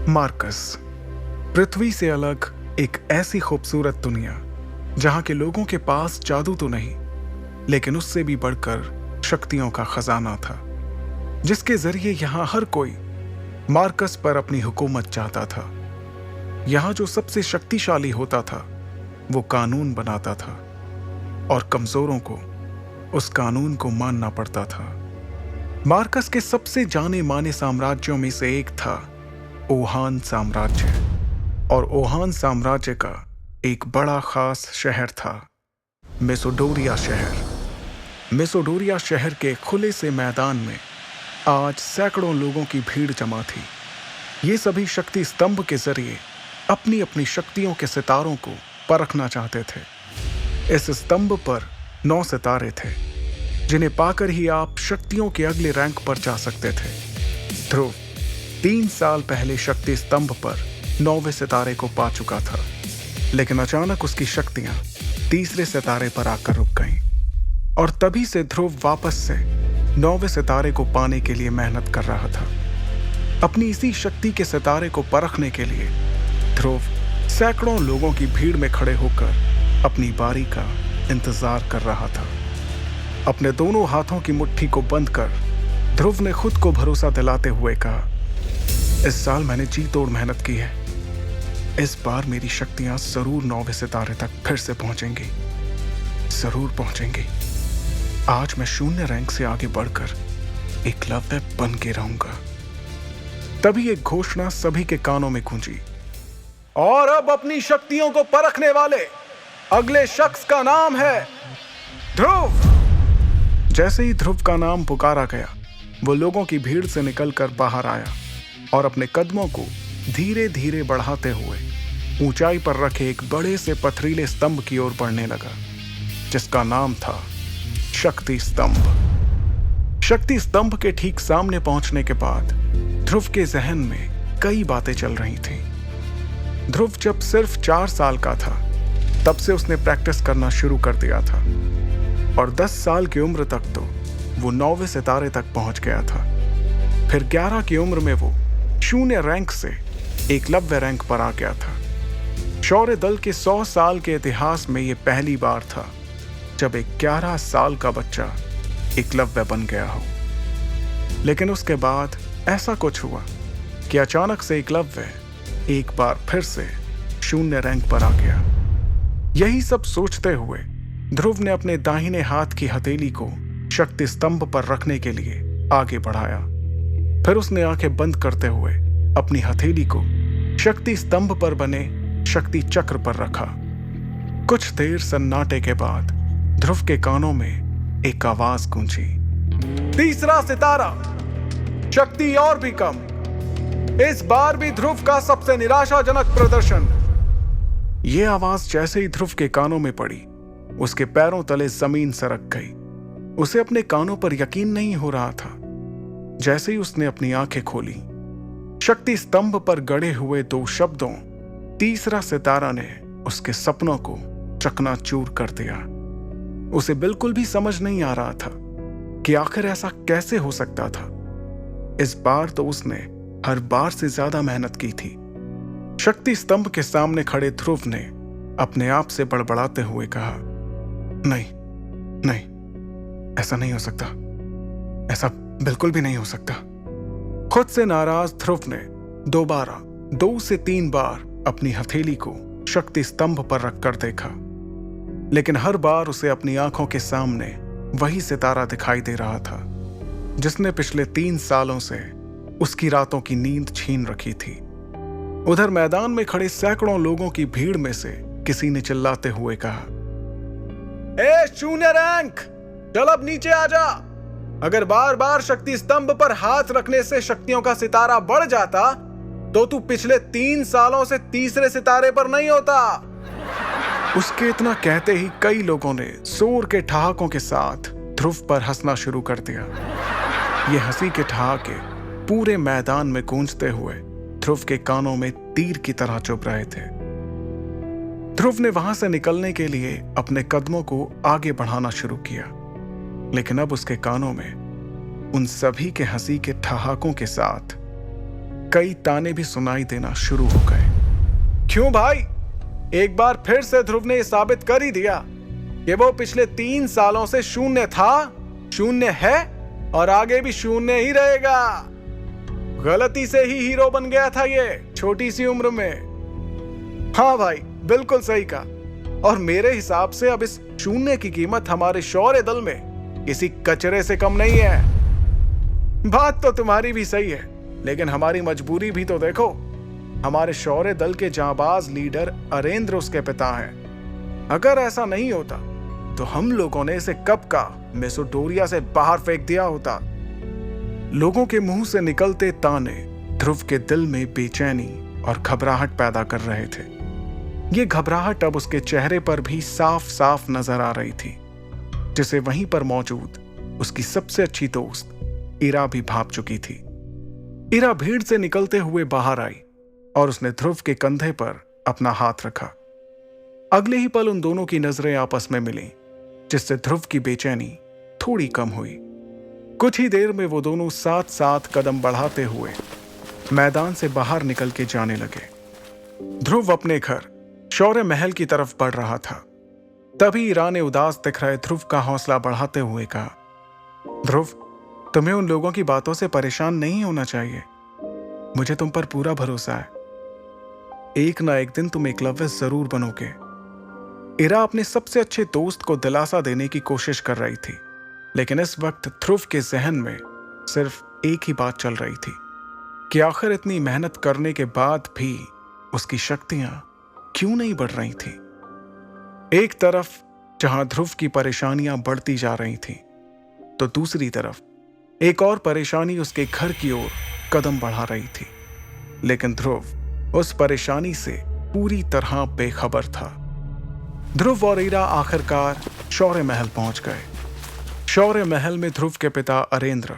Marcus, पृथ्वी से अलग एक ऐसी खूबसूरत दुनिया जहां के लोगों के पास जादू तो नहीं, लेकिन उससे भी बढ़कर शक्तियों का खजाना था, जिसके जरिए यहां हर कोई मार्कस पर अपनी हुकूमत चाहता था। यहां जो सबसे शक्तिशाली होता था वो कानून बनाता था और कमजोरों को उस कानून को मानना पड़ता था। मार्कस के सबसे जाने माने साम्राज्यों में से एक था ओहान साम्राज्य, और ओहान साम्राज्य का एक बड़ा खास शहर था मेसोडोरिया शहर। मेसोडोरिया शहर के खुले से मैदान में आज सैकड़ों लोगों की भीड़ जमा थी। ये सभी शक्ति स्तंभ के जरिए अपनी अपनी शक्तियों के सितारों को परखना चाहते थे। इस स्तंभ पर 9 सितारे थे, जिन्हें पाकर ही आप शक्तियों के अगले रैंक पर जा सकते थे। ध्रुव 3 साल पहले शक्ति स्तंभ पर 9वें सितारे को पा चुका था, लेकिन अचानक उसकी शक्तियां तीसरे सितारे पर आकर रुक गईं, और तभी से ध्रुव वापस से 9वें सितारे को पाने के लिए मेहनत कर रहा था। अपनी इसी शक्ति के सितारे को परखने के लिए ध्रुव सैकड़ों लोगों की भीड़ में खड़े होकर अपनी बारी का इंतजार कर रहा था। अपने दोनों हाथों की मुट्ठी को बंद कर ध्रुव ने खुद को भरोसा दिलाते हुए कहा, इस साल मैंने जी तोड़ मेहनत की है। इस बार मेरी शक्तियां जरूर 9वें सितारे तक फिर से पहुंचेंगी, जरूर पहुंचेंगी। आज मैं शून्य रैंक से आगे बढ़कर एकलव्य बन के रहूंगा। तभी एक घोषणा सभी के कानों में गूंजी, और अब अपनी शक्तियों को परखने वाले अगले शख्स का नाम है ध्रुव। जैसे ही ध्रुव का नाम पुकारा गया, वो लोगों की भीड़ से निकलकर बाहर आया और अपने कदमों को धीरे धीरे बढ़ाते हुए ऊंचाई पर रखे एक बड़े से पथरीले स्तंभ की ओर बढ़ने लगा, जिसका नाम था शक्ति स्तंभ। शक्ति स्तंभ के ठीक सामने पहुंचने के बाद ध्रुव के जहन में कई बातें चल रही थीं। ध्रुव जब सिर्फ 4 साल का था, तब से उसने प्रैक्टिस करना शुरू कर दिया था, और 10 साल की उम्र तक तो वो 9वें सितारे तक पहुंच गया था। फिर 11 की उम्र में वो शून्य रैंक से एकलव्य रैंक पर आ गया था। शौर्य दल के 100 साल के इतिहास में ये पहली बार था जब एक 11 साल का बच्चा एकलव्य बन गया हो। लेकिन उसके बाद ऐसा कुछ हुआ कि अचानक से एकलव्य एक बार फिर से शून्य रैंक पर आ गया। यही सब सोचते हुए ध्रुव ने अपने दाहिने हाथ की हथेली को शक्ति स्तंभ पर रखने के लिए आगे बढ़ाया। फिर उसने आंखें बंद करते हुए अपनी हथेली को शक्ति स्तंभ पर बने शक्ति चक्र पर रखा। कुछ देर सन्नाटे के बाद ध्रुव के कानों में एक आवाज गूंजी, तीसरा सितारा, शक्ति और भी कम। इस बार भी ध्रुव का सबसे निराशाजनक प्रदर्शन। यह आवाज जैसे ही ध्रुव के कानों में पड़ी, उसके पैरों तले जमीन सरक गई। उसे अपने कानों पर यकीन नहीं हो रहा था। जैसे ही उसने अपनी आंखें खोली, शक्ति स्तंभ पर गड़े हुए 2 शब्दों तीसरा सितारा ने उसके सपनों को चकनाचूर कर दिया। उसे बिल्कुल भी समझ नहीं आ रहा था कि आखिर ऐसा कैसे हो सकता था। इस बार तो उसने हर बार से ज्यादा मेहनत की थी। शक्ति स्तंभ के सामने खड़े ध्रुव ने अपने आप से बड़बड़ाते हुए कहा, नहीं नहीं, ऐसा नहीं हो सकता, ऐसा बिल्कुल भी नहीं हो सकता। खुद से नाराज ध्रुव ने दोबारा 2 से 3 बार अपनी हथेली को शक्ति स्तंभ पर रखकर देखा, लेकिन हर बार उसे अपनी आंखों के सामने वही सितारा दिखाई दे रहा था जिसने पिछले 3 सालों से उसकी रातों की नींद छीन रखी थी। उधर मैदान में खड़े सैकड़ों लोगों की भीड़ में से किसी ने चिल्लाते हुए कहा, ए शून्य रैंक, चल अब नीचे आ जा। अगर बार बार शक्ति स्तंभ पर हाथ रखने से शक्तियों का सितारा बढ़ जाता तो तू पिछले 3 सालों से तीसरे सितारे पर नहीं होता। उसके इतना कहते ही कई लोगों ने जोर के ठहाकों के साथ ध्रुव पर हंसना शुरू कर दिया। ये हंसी के ठहाके पूरे मैदान में गूंजते हुए ध्रुव के कानों में तीर की तरह चुभ रहे थे। ध्रुव ने वहां से निकलने के लिए अपने कदमों को आगे बढ़ाना शुरू किया, लेकिन अब उसके कानों में उन सभी के हंसी के ठहाकों के साथ कई ताने भी सुनाई देना शुरू हो गए। क्यों भाई, एक बार फिर से ध्रुव ने साबित कर ही दिया कि वो पिछले 3 सालों से शून्य था, शून्य है और आगे भी शून्य ही रहेगा। गलती से ही हीरो बन गया था ये छोटी सी उम्र में। हाँ भाई, बिल्कुल सही कहा। और मेरे हिसाब से अब इस शून्य की कीमत हमारे शौर्य दल में किसी कचरे से कम नहीं है। बात तो तुम्हारी भी सही है, लेकिन हमारी मजबूरी भी तो देखो। हमारे शौर्य दल के जांबाज लीडर अरेंद्र उसके पिता हैं। अगर ऐसा नहीं होता तो हम लोगों ने इसे कब का मेसोडोरिया से बाहर फेंक दिया होता। लोगों के मुंह से निकलते ताने ध्रुव के दिल में बेचैनी और घबराहट पैदा कर रहे थे। ये घबराहट अब उसके चेहरे पर भी साफ साफ नजर आ रही थी, जिसे वहीं पर मौजूद उसकी सबसे अच्छी दोस्त इरा भी भाप चुकी थी। इरा भीड़ से निकलते हुए बाहर आई और उसने ध्रुव के कंधे पर अपना हाथ रखा। अगले ही पल उन दोनों की नजरें आपस में मिलीं, जिससे ध्रुव की बेचैनी थोड़ी कम हुई। कुछ ही देर में वो दोनों साथ साथ कदम बढ़ाते हुए मैदान से बाहर निकल के जाने लगे। ध्रुव अपने घर शौर्य महल की तरफ बढ़ रहा था। तभी इरा ने उदास दिख रहे ध्रुव का हौसला बढ़ाते हुए कहा, ध्रुव, तुम्हें उन लोगों की बातों से परेशान नहीं होना चाहिए। मुझे तुम पर पूरा भरोसा है। एक ना एक दिन तुम एकलव्य जरूर बनोगे। इरा अपने सबसे अच्छे दोस्त को दिलासा देने की कोशिश कर रही थी, लेकिन इस वक्त ध्रुव के जहन में सिर्फ एक ही बात चल रही थी कि आखिर इतनी मेहनत करने के बाद भी उसकी शक्तियां क्यों नहीं बढ़ रही थी। एक तरफ जहां ध्रुव की परेशानियां बढ़ती जा रही थीं, तो दूसरी तरफ एक और परेशानी उसके घर की ओर कदम बढ़ा रही थी। लेकिन ध्रुव उस परेशानी से पूरी तरह बेखबर था। ध्रुव और इरा आखिरकार शौर्य महल पहुंच गए। शौर्य महल में ध्रुव के पिता अरेंद्र,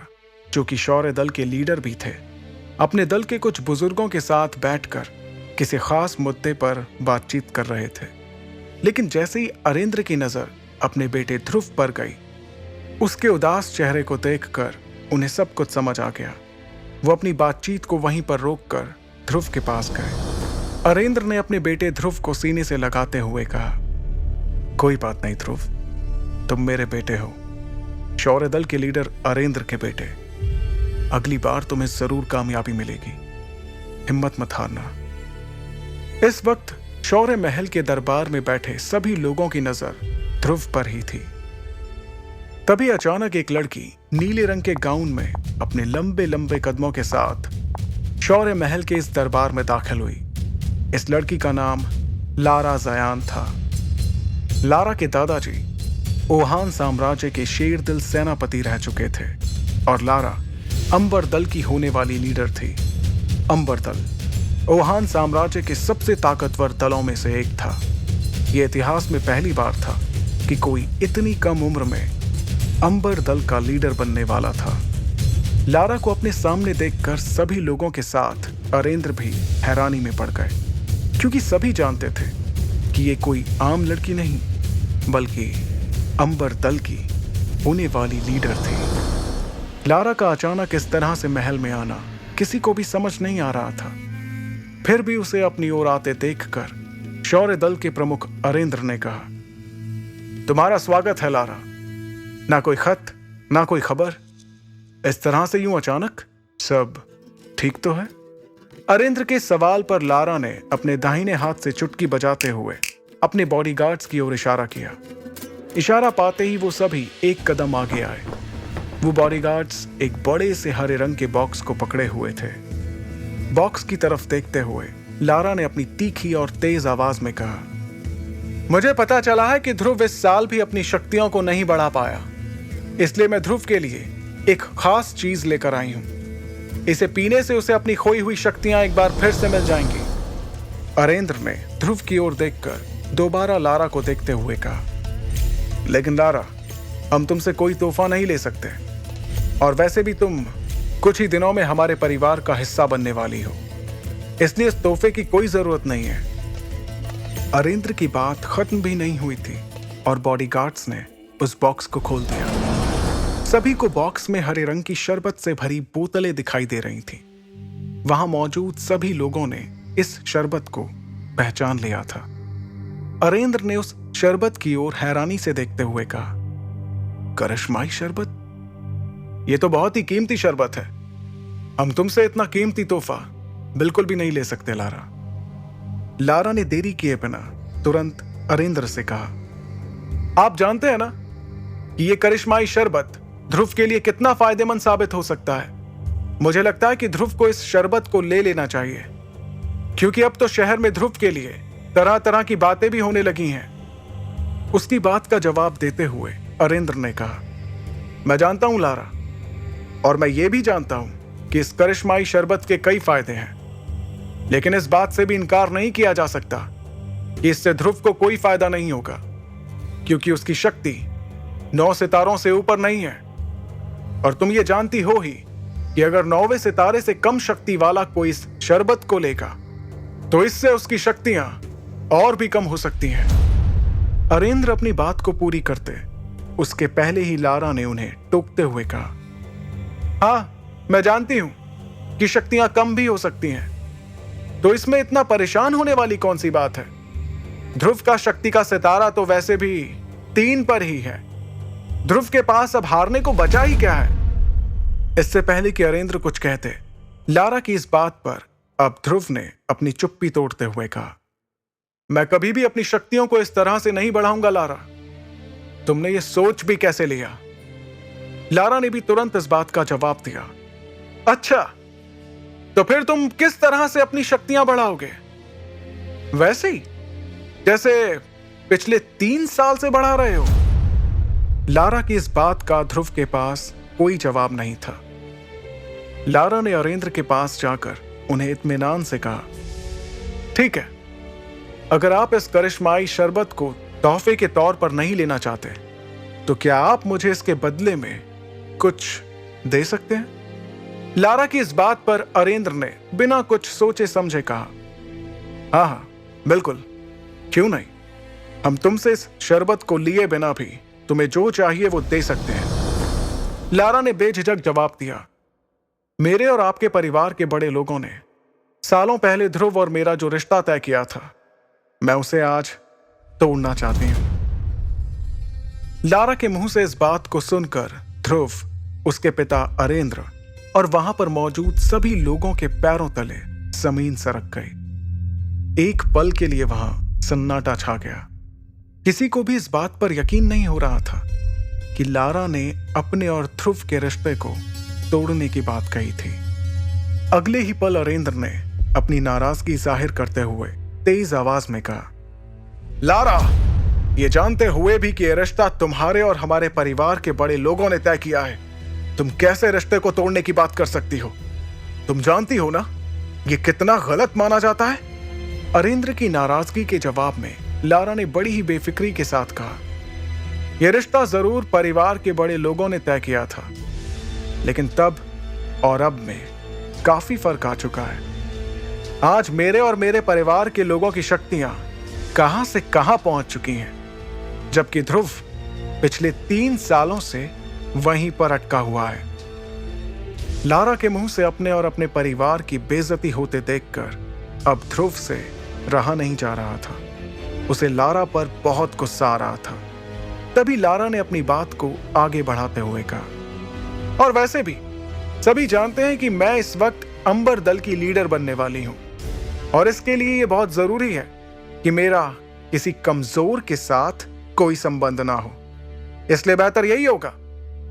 जो कि शौर्य दल के लीडर भी थे, अपने दल के कुछ बुजुर्गों के साथ बैठकर किसी खास मुद्दे पर बातचीत कर रहे थे। लेकिन जैसे ही अरेंद्र की नजर अपने बेटे ध्रुव पर गई, उसके उदास चेहरे को देखकर उन्हें सब कुछ समझ आ गया। वो अपनी बातचीत को वहीं पर रोककर ध्रुव के पास गए। अरेंद्र ने अपने बेटे ध्रुव को सीने से लगाते हुए कहा, कोई बात नहीं ध्रुव, तुम मेरे बेटे हो, शौर्य दल के लीडर अरेंद्र के बेटे। अगली बार तुम्हें जरूर कामयाबी मिलेगी, हिम्मत मत हारना। इस वक्त शौर्य महल के दरबार में बैठे सभी लोगों की नजर ध्रुव पर ही थी। तभी अचानक एक लड़की नीले रंग के गाउन में अपने लंबे लंबे कदमों के साथ शौर्य महल के इस दरबार में दाखिल हुई। इस लड़की का नाम लारा जयान था। लारा के दादाजी ओहान साम्राज्य के शेरदिल सेनापति रह चुके थे और लारा अंबर दल की होने वाली लीडर थी। अंबर दल ओहान साम्राज्य के सबसे ताकतवर दलों में से एक था। यह इतिहास में पहली बार था कि कोई इतनी कम उम्र में अंबर दल का लीडर बनने वाला था। लारा को अपने सामने देखकर सभी लोगों के साथ अरेंद्र भी हैरानी में पड़ गए, क्योंकि सभी जानते थे कि ये कोई आम लड़की नहीं, बल्कि अंबर दल की होने वाली लीडर थी। लारा का अचानक इस तरह से महल में आना किसी को भी समझ नहीं आ रहा था। फिर भी उसे अपनी ओर आते देखकर शौर्य दल के प्रमुख अरेंद्र ने कहा, तुम्हारा स्वागत है लारा। ना कोई खत, ना कोई खबर, इस तरह से यूं अचानक, सब ठीक तो है? अरेंद्र के सवाल पर लारा ने अपने दाहिने हाथ से चुटकी बजाते हुए अपने बॉडीगार्ड्स की ओर इशारा किया। इशारा पाते ही वो सभी एक कदम आगे आए। वो बॉडीगार्ड्स एक बड़े से हरे रंग के बॉक्स को पकड़े हुए थे। बॉक्स की तरफ देखते हुए लारा ने अपनी तीखी और तेज आवाज में कहा, मुझे पता चला है कि ध्रुव इस साल भी अपनी शक्तियों को नहीं बढ़ा पाया, इसलिए मैं ध्रुव के लिए एक खास चीज लेकर आई हूं। इसे पीने से उसे अपनी खोई हुई शक्तियां एक बार फिर से मिल जाएंगी। अरेंद्र ने ध्रुव की ओर देखकर दोबारा लारा को देखते हुए कहा, लेकिन लारा, हम तुमसे कोई तोहफा नहीं ले सकते, और वैसे भी तुम कुछ ही दिनों में हमारे परिवार का हिस्सा बनने वाली हो, इसलिए इस तोहफे की कोई जरूरत नहीं है। अरेंद्र की बात खत्म भी नहीं हुई थी और बॉडीगार्ड्स ने उस बॉक्स को खोल दिया। सभी को बॉक्स में हरे रंग की शरबत से भरी बोतलें दिखाई दे रही थीं। वहां मौजूद सभी लोगों ने इस शरबत को पहचान लिया था। अरेंद्र ने उस शरबत की ओर हैरानी से देखते हुए कहा, करिश्माई शरबत? यह तो बहुत ही कीमती शरबत है। हम तुमसे इतना कीमती तोहफा बिल्कुल भी नहीं ले सकते लारा। लारा ने देरी किए बिना तुरंत अरेंद्र से कहा, आप जानते हैं ना कि यह करिश्माई शरबत ध्रुव के लिए कितना फायदेमंद साबित हो सकता है। मुझे लगता है कि ध्रुव को इस शरबत को ले लेना चाहिए, क्योंकि अब तो शहर में ध्रुव के लिए तरह तरह की बातें भी होने लगी हैं। उसकी बात का जवाब देते हुए अरेंद्र ने कहा, मैं जानता हूं लारा, और मैं ये भी जानता हूं कि इस करिश्माई शरबत के कई फायदे हैं, लेकिन इस बात से भी इनकार नहीं किया जा सकता कि इससे ध्रुव को कोई फायदा नहीं होगा, क्योंकि उसकी शक्ति 9 सितारों से ऊपर नहीं है। और तुम ये जानती हो ही कि अगर 9वें सितारे से कम शक्ति वाला कोई इस शरबत को लेगा तो इससे उसकी शक्तियां और भी कम हो सकती हैं। अरेंद्र अपनी बात को पूरी करते उसके पहले ही लारा ने उन्हें टोकते हुए कहा, हाँ, मैं जानती हूं कि शक्तियां कम भी हो सकती हैं, तो इसमें इतना परेशान होने वाली कौन सी बात है। ध्रुव का शक्ति का सितारा तो वैसे भी 3 पर ही है। ध्रुव के पास अब हारने को बचा ही क्या है। इससे पहले कि अरेंद्र कुछ कहते, लारा की इस बात पर अब ध्रुव ने अपनी चुप्पी तोड़ते हुए कहा, मैं कभी भी अपनी शक्तियों को इस तरह से नहीं बढ़ाऊंगा लारा। तुमने ये सोच भी कैसे लिया? लारा ने भी तुरंत इस बात का जवाब दिया, अच्छा, तो फिर तुम किस तरह से अपनी शक्तियां बढ़ाओगे? वैसे ही जैसे पिछले 3 साल से बढ़ा रहे हो। लारा की इस बात का ध्रुव के पास कोई जवाब नहीं था। लारा ने अरेंद्र के पास जाकर उन्हें इत्मीनान से कहा, ठीक है, अगर आप इस करिश्माई शरबत को तोहफे के तौर पर नहीं लेना चाहते, तो क्या आप मुझे इसके बदले में कुछ दे सकते हैं? लारा की इस बात पर अरेंद्र ने बिना कुछ सोचे समझे कहा, हाँ हाँ, बिल्कुल, क्यों नहीं। हम तुमसे इस शरबत को लिए बिना भी तुम्हें जो चाहिए वो दे सकते हैं। लारा ने बेझिझक जवाब दिया, मेरे और आपके परिवार के बड़े लोगों ने सालों पहले ध्रुव और मेरा जो रिश्ता तय किया था, मैं उसे आज तोड़ना चाहती हूं। लारा के मुंह से इस बात को सुनकर ध्रुव, उसके पिता अरेंद्र और वहां पर मौजूद सभी लोगों के पैरों तले जमीन सरक गई। एक पल के लिए वहां सन्नाटा छा गया। किसी को भी इस बात पर यकीन नहीं हो रहा था कि लारा ने अपने और ध्रुव के रिश्ते को तोड़ने की बात कही थी। अगले ही पल अरेंद्र ने अपनी नाराजगी जाहिर करते हुए तेज आवाज में कहा, लारा, ये जानते हुए भी कि यह रिश्ता तुम्हारे और हमारे परिवार के बड़े लोगों ने तय किया है, तुम कैसे रिश्ते को तोड़ने की बात कर सकती हो? तुम जानती हो ना ये कितना गलत माना जाता है। अरेंद्र की नाराजगी के जवाब में लारा ने बड़ी ही बेफिक्री के साथ कहा, यह रिश्ता जरूर परिवार के बड़े लोगों ने तय किया था, लेकिन तब और अब में काफी फर्क आ चुका है। आज मेरे और मेरे परिवार के लोगों की शक्तियां कहां से कहां पहुंच चुकी हैं, जबकि ध्रुव पिछले 3 सालों से वहीं पर अटका हुआ है। लारा के मुंह से अपने और अपने परिवार की बेइज्जती होते देखकर अब ध्रुव से रहा नहीं जा रहा था। उसे लारा पर बहुत गुस्सा आ रहा था। तभी लारा ने अपनी बात को आगे बढ़ाते हुए कहा, और वैसे भी सभी जानते हैं कि मैं इस वक्त अंबर दल की लीडर बनने वाली हूं, और इसके लिए यह बहुत जरूरी है कि मेरा किसी कमजोर के साथ कोई संबंध ना हो। इसलिए बेहतर यही होगा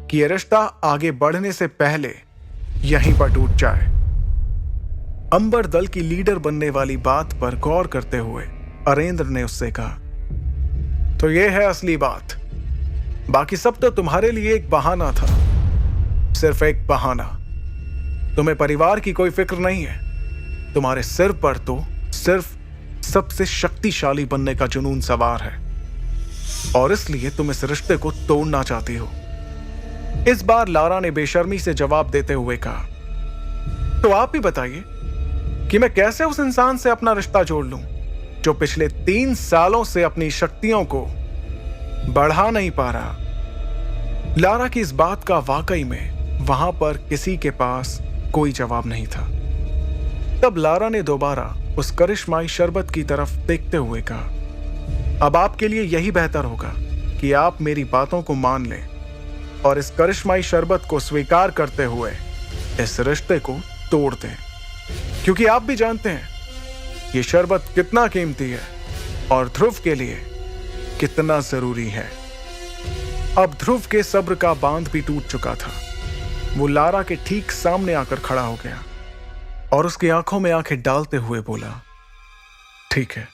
कि यह रिश्ता आगे बढ़ने से पहले यहीं पर टूट जाए। अंबर दल की लीडर बनने वाली बात पर गौर करते हुए अरेंद्र ने उससे कहा, तो यह है असली बात, बाकी सब तो तुम्हारे लिए एक बहाना था, सिर्फ एक बहाना। तुम्हें परिवार की कोई फिक्र नहीं है। तुम्हारे सिर पर तो सिर्फ सबसे शक्तिशाली बनने का जुनून सवार है, और इसलिए तुम इस रिश्ते को तोड़ना चाहती हो। इस बार लारा ने बेशर्मी से जवाब देते हुए कहा, तो आप ही बताइए कि मैं कैसे उस इंसान से अपना रिश्ता जोड़ लूं जो पिछले 3 सालों से अपनी शक्तियों को बढ़ा नहीं पा रहा। लारा की इस बात का वाकई में वहां पर किसी के पास कोई जवाब नहीं था। तब लारा ने दोबारा उस करिश्माई शरबत की तरफ देखते हुए कहा, अब आपके लिए यही बेहतर होगा कि आप मेरी बातों को मान लें और इस करिश्माई शरबत को स्वीकार करते हुए इस रिश्ते को तोड़ दें, क्योंकि आप भी जानते हैं ये शरबत कितना कीमती है और ध्रुव के लिए कितना जरूरी है। अब ध्रुव के सब्र का बांध भी टूट चुका था। वो लारा के ठीक सामने आकर खड़ा हो गया और उसकी आंखों में आंखें डालते हुए बोला, ठीक है,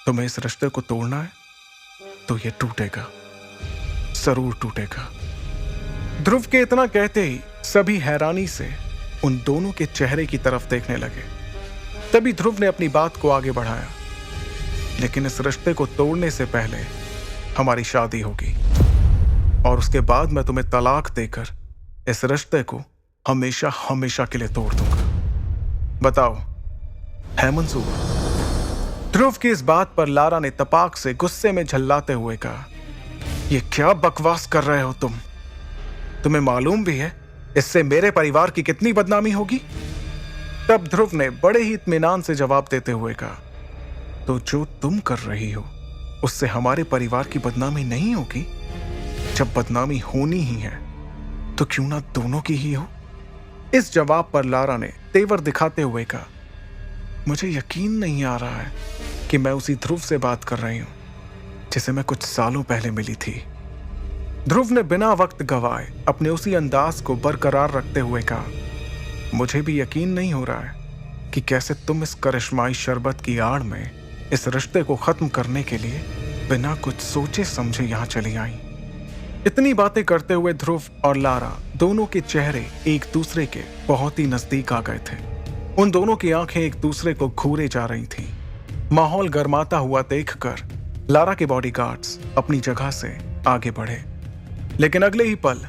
तुम्हें इस रिश्ते को तोड़ना है तो ये टूटेगा, जरूर टूटेगा। ध्रुव के इतना कहते ही सभी हैरानी से उन दोनों के चेहरे की तरफ देखने लगे। तभी ध्रुव ने अपनी बात को आगे बढ़ाया, लेकिन इस रिश्ते को तोड़ने से पहले हमारी शादी होगी और उसके बाद मैं तुम्हें तलाक देकर इस रिश्ते को हमेशा हमेशा के लिए तोड़ दूंगा। बताओ, है मंजूर? ध्रुव की इस बात पर लारा ने तपाक से गुस्से में झल्लाते हुए कहा, ये क्या बकवास कर रहे हो तुम? तुम्हें मालूम भी है इससे मेरे परिवार की कितनी बदनामी होगी? तब ध्रुव ने बड़े ही इत्मीनान से जवाब देते हुए कहा, तो जो तुम कर रही हो उससे हमारे परिवार की बदनामी नहीं होगी? जब बदनामी होनी ही है तो क्यों ना दोनों की ही हो? इस जवाब पर लारा ने तेवर दिखाते हुए कहा, मुझे यकीन नहीं आ रहा है कि मैं उसी ध्रुव से बात कर रही हूं जिसे मैं कुछ सालों पहले मिली थी। ध्रुव ने बिना वक्त गवाए अपने उसी अंदाज को बरकरार रखते हुए कहा, मुझे भी यकीन नहीं हो रहा है कि कैसे तुम इस करिश्माई शरबत की आड़ में इस रिश्ते को खत्म करने के लिए बिना कुछ सोचे समझे यहां चली आई। इतनी बातें करते हुए ध्रुव और लारा दोनों के चेहरे एक दूसरे के बहुत ही नजदीक आ गए थे। उन दोनों की आंखें एक दूसरे को घूरे जा रही थीं। माहौल गर्माता हुआ देखकर लारा के बॉडीगार्ड्स अपनी जगह से आगे बढ़े, लेकिन अगले ही पल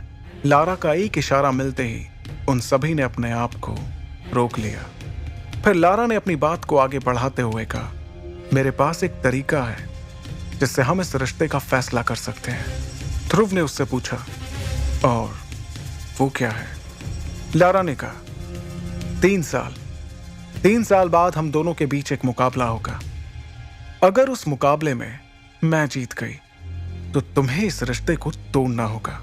लारा का एक इशारा मिलते ही उन सभी ने अपने आप को रोक लिया। फिर लारा ने अपनी बात को आगे बढ़ाते हुए कहा, मेरे पास एक तरीका है जिससे हम इस रिश्ते का फैसला कर सकते हैं। ध्रुव ने उससे पूछा, और वो क्या है? लारा ने कहा, 3 साल बाद हम दोनों के बीच एक मुकाबला होगा। अगर उस मुकाबले में मैं जीत गई तो तुम्हें इस रिश्ते को तोड़ना होगा,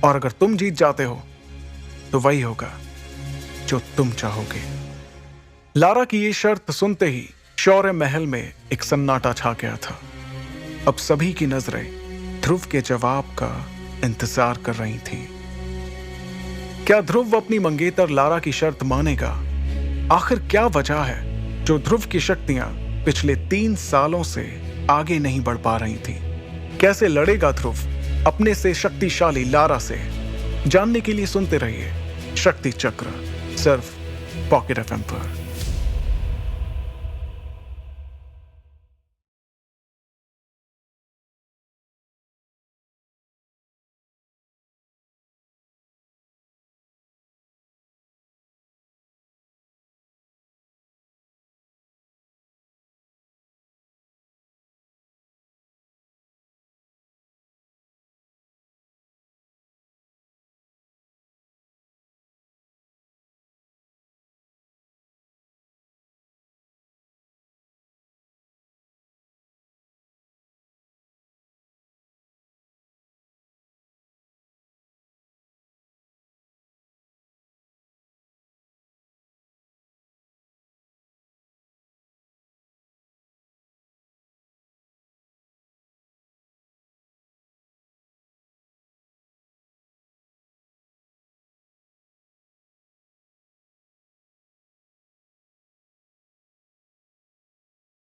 और अगर तुम जीत जाते हो तो वही होगा जो तुम चाहोगे। लारा की ये शर्त सुनते ही शौर्य महल में एक सन्नाटा छा गया था। अब सभी की नजरें ध्रुव के जवाब का इंतजार कर रही थी। क्या ध्रुव अपनी मंगेतर लारा की शर्त मानेगा? आखिर क्या वजह है जो ध्रुव की शक्तियां पिछले 3 सालों से आगे नहीं बढ़ पा रही थी? कैसे लड़ेगा ध्रुव अपने से शक्तिशाली लारा से? जानने के लिए सुनते रहिए शक्ति चक्र, सिर्फ पॉकेट एफएम पर।